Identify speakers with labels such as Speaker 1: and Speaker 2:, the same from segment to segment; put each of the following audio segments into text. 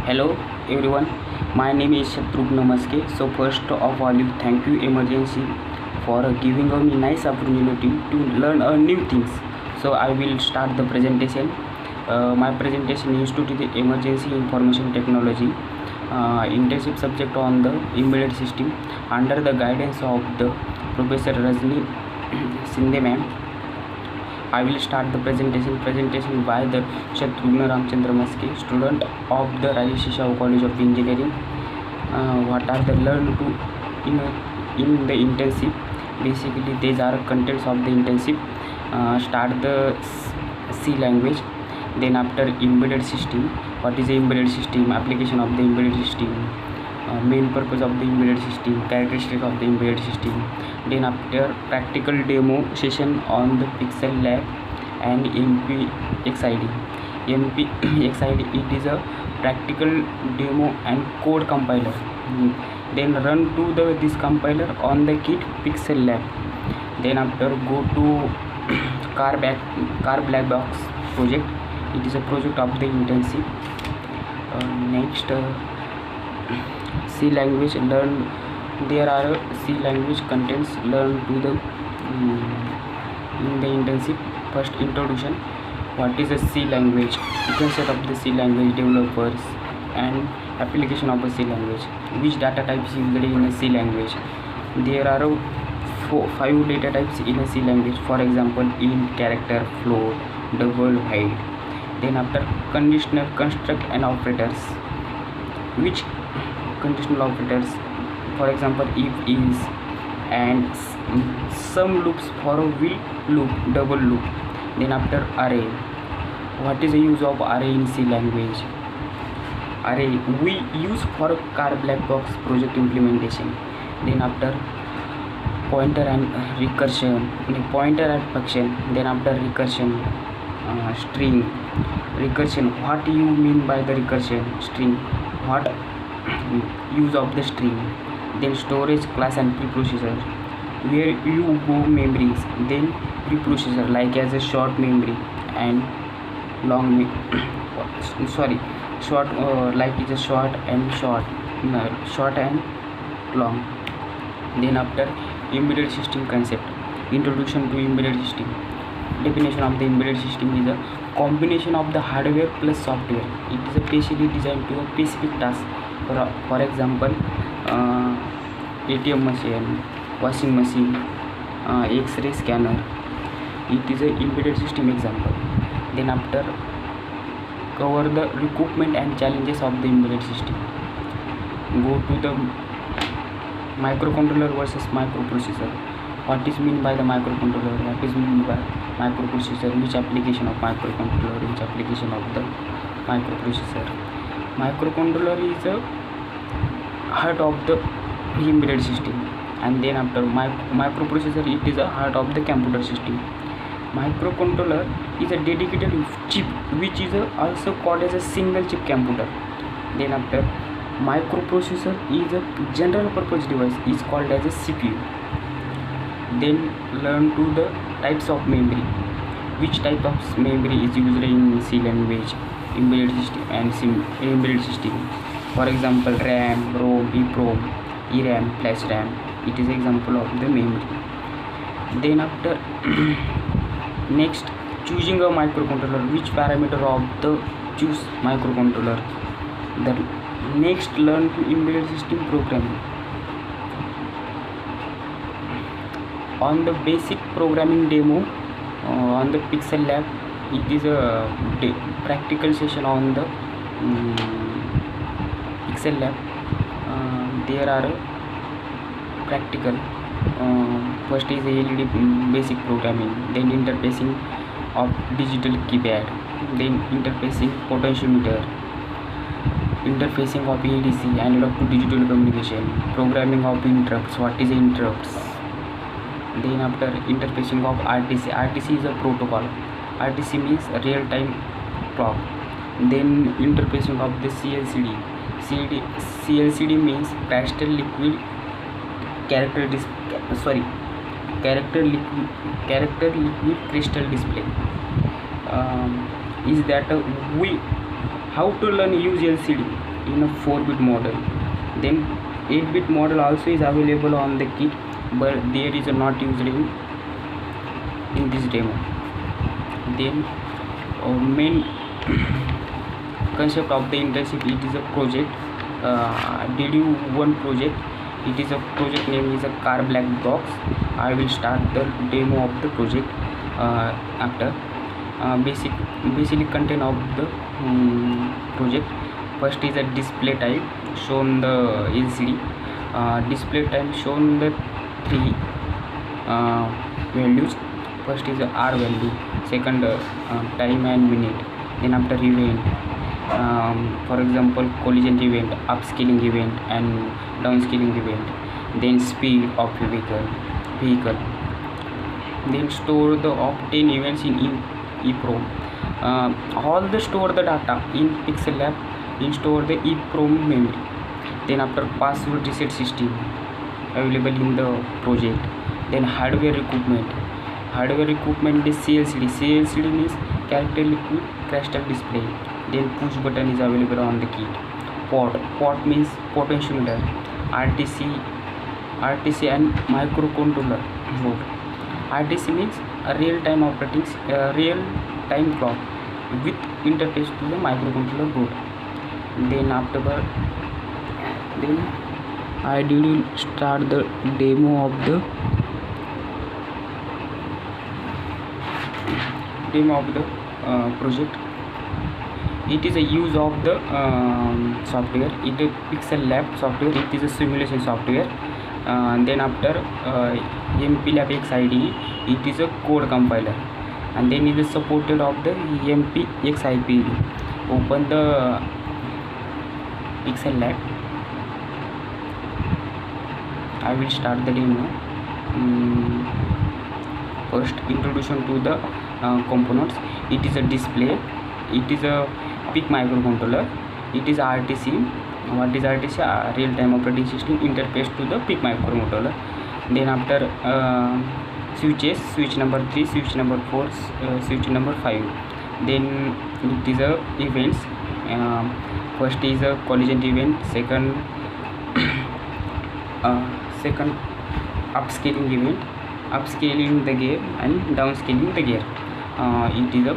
Speaker 1: Hello everyone, my name is Shatrugn Namaske. So first of all, thank you emergency for giving me nice opportunity to learn new things. So I will start the presentation. My presentation is to the emergency information technology internship subject on the embedded system under the guidance of the Professor Rajni Sinde ma'am. I will start the presentation by the Shatrugn Ramchandra Maske, student of the Rajesh Shahu College of Engineering. What are the learned to in the internship? Basically, these are contents of the internship. Start the C language. Then after embedded system, what is the embedded system? Application of the embedded system. Main purpose of the embedded system, characteristics of the embedded system. Then after practical demo session on the Pixel Lab and MPXID. MPXID, it is a practical demo and code compiler. Then run to this compiler on the kit Pixel Lab. Then after go to car black box project. It is a project of the internship. Next C language learn. There are C language contents learned to the in the internship. First, introduction. What is a C language? Concept of the C language, developers and application of a C language. Which data types used in a C language? There are 5 data types in a C language. For example, int, character, float, double, wide. Then after conditional construct and operators. Which conditional operators? For example, if, is, and some loops for a while loop, double loop. Then after array. What is the use of array in C language? Array we use for car black box project implementation. Then after pointer and recursion, pointer and function. Then after recursion, string. Recursion, what you mean by the recursion? String, what use of the string. Then storage, class and preprocessor, where you go memories. Then preprocessor, like as a short memory and long short like is a short and long. Then after embedded system concept, introduction to embedded system. Definition of the embedded system is a combination of the hardware plus software. It is specially designed to a specific task. For example, ATM machine, washing machine, X-ray scanner. It is a embedded system example. Then after cover the recruitment and challenges of the embedded system. Go to the microcontroller versus microprocessor. What is mean by the microcontroller? What is mean by microprocessor? Which application of microcontroller? Which application of the microprocessor? Microcontroller is a heart of the embedded system. And then after microprocessor, it is a heart of the computer system. Microcontroller is a dedicated chip which is also called as a single chip computer. Then after microprocessor is a general purpose device, is called as a CPU. Then learn to the types of memory. Which type of memory is used in C language, embedded system and embedded system. For example, RAM, ROM, EEPROM, ERAM, flash RAM. It is example of the memory. Then after next, choosing a microcontroller. Which parameter of the choose microcontroller? The next, learn to embedded system programming. On the basic programming demo on the Pixel Lab, it is a practical session on the Pixel Lab. There are practical. First is LED basic programming, then interfacing of digital keypad, then interfacing potentiometer, interfacing of ADC, analog to digital communication, programming of interrupts. What is interrupts? Then after interfacing of RTC. RTC is a protocol. RTC means real time clock. Then interfacing of the CLCD. CLCD means crystal liquid character liquid crystal display. Is that we how to learn use LCD? in a 4-bit model. Then 8-bit model also is available on the kit, but there is not used in this demo. Then main concept of the internship, it is a project. Did you one project? It is a project name is a car black box. I will start the demo of the project after. Basically content of the project. First is a display type shown the LCD. Display type shown the three values. First is the R value, second time and minute, then after event, for example collision event, upscaling event and downscaling event, then speed of vehicle, then store the of 10 events in EEPROM. All the store the data in Pixel Lab in store the EEPROM memory. Then after password reset system available in the project. Then hardware equipment is CLCD means character liquid crystal display. Then push button is available on the kit. Port means potentiometer, RTC and microcontroller board. RTC means a real-time real-time clock with interface to the microcontroller board. Then afterward, then I did start the demo of the project. It is a use of the software. It is Pixel Lab software. It is a simulation software. Then after MPLAB X IDE, it is a code compiler, and then it is supported of the MP X IPV. Open the Pixel Lab. I will start the demo. First, introduction to the components. It is a display. It is a PIC microcontroller. It is RTC. What is RTC? Real-time operating system interface to the PIC microcontroller. Then after switches, switch number 3, switch number 4, switch number 5. Then it is a events. First is a collision event. Second upscaling event, upscaling the gear and downscaling the gear. It is a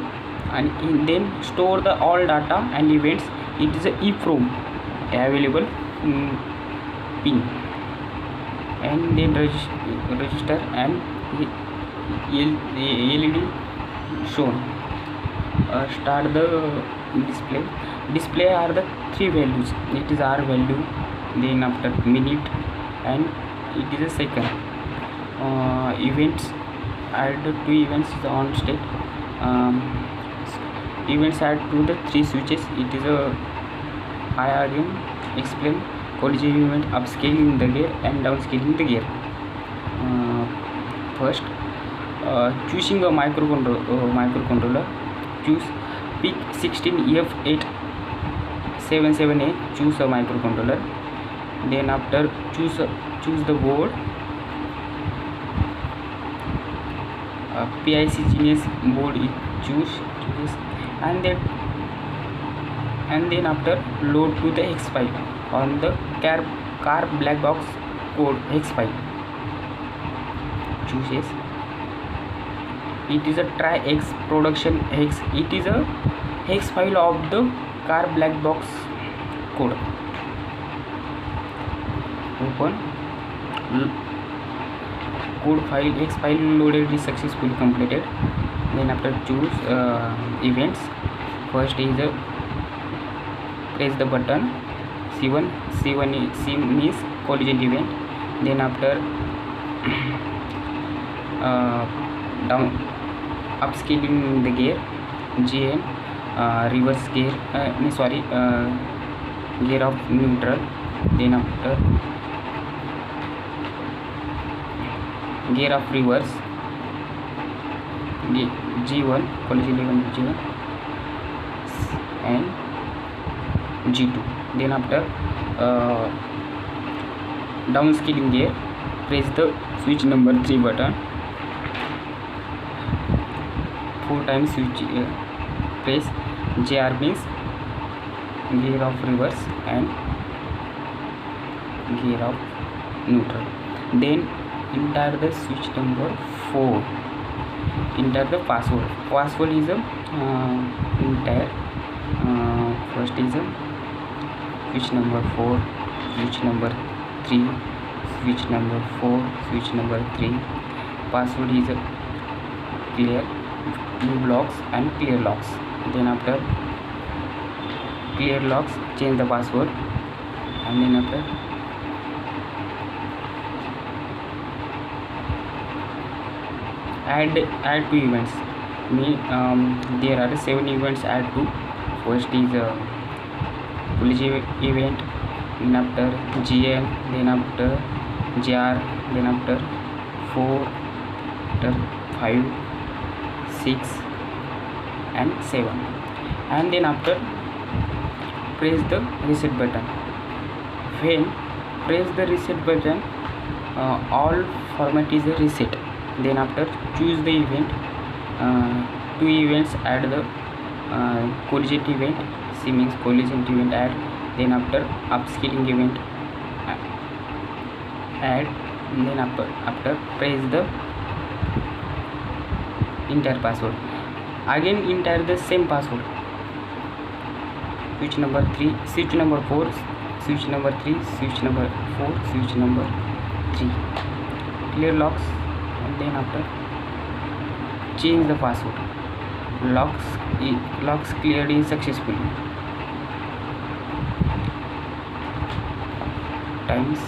Speaker 1: and then store the all data and events. It is a EEPROM available pin, and then register and LED shown. Start the display are the three values. It is R value, then after minute, and it is a second. Events, add 2 events is on state. Events add to the 3 switches. It is a IRM explain collision event, upscaling the gear and downscaling the gear. First, choosing a microcontroller, choose PIC 16F877A, choose a microcontroller. Then after choose the board, PIC Genius board is choose, and then after load to the hex file on the car black box code hex file. Chooses. It is a try X production hex. It is a hex file of the car black box code. Open. Code file hex file loaded is successfully completed. Then after choose events. First is press the button C1 means collision event. Then after down upscaling the gear, GN, reverse gear, gear of neutral. Then after gear of reverse, G1 collision event G1 and G2. Then after downscaling gear, press the switch number 3 button 4 times, switch press JR means gear of reverse and gear of neutral. Then enter the switch number 4. Enter the password. Password is a enter first is a switch number 4, switch number 3, switch number 4, switch number 3. Password is a clear blocks and clear locks. Then after clear locks, change the password, and then after add 2 events. There are 7 events. Add 2. First is police event, then after GL, then after GR, then after 4, after 5, 6 and 7, and then after press the reset button. When press the reset button, all format is a reset. Then after choose the event. 2 events. Add the collision event. C means collision event. Add. Then after upscaling event add. And then after press the enter password. Again enter the same password. Switch number 3, switch number 4, switch number 3, switch number 4, switch number 3. Clear locks, and then after change the password. Locks cleared in successfully. Times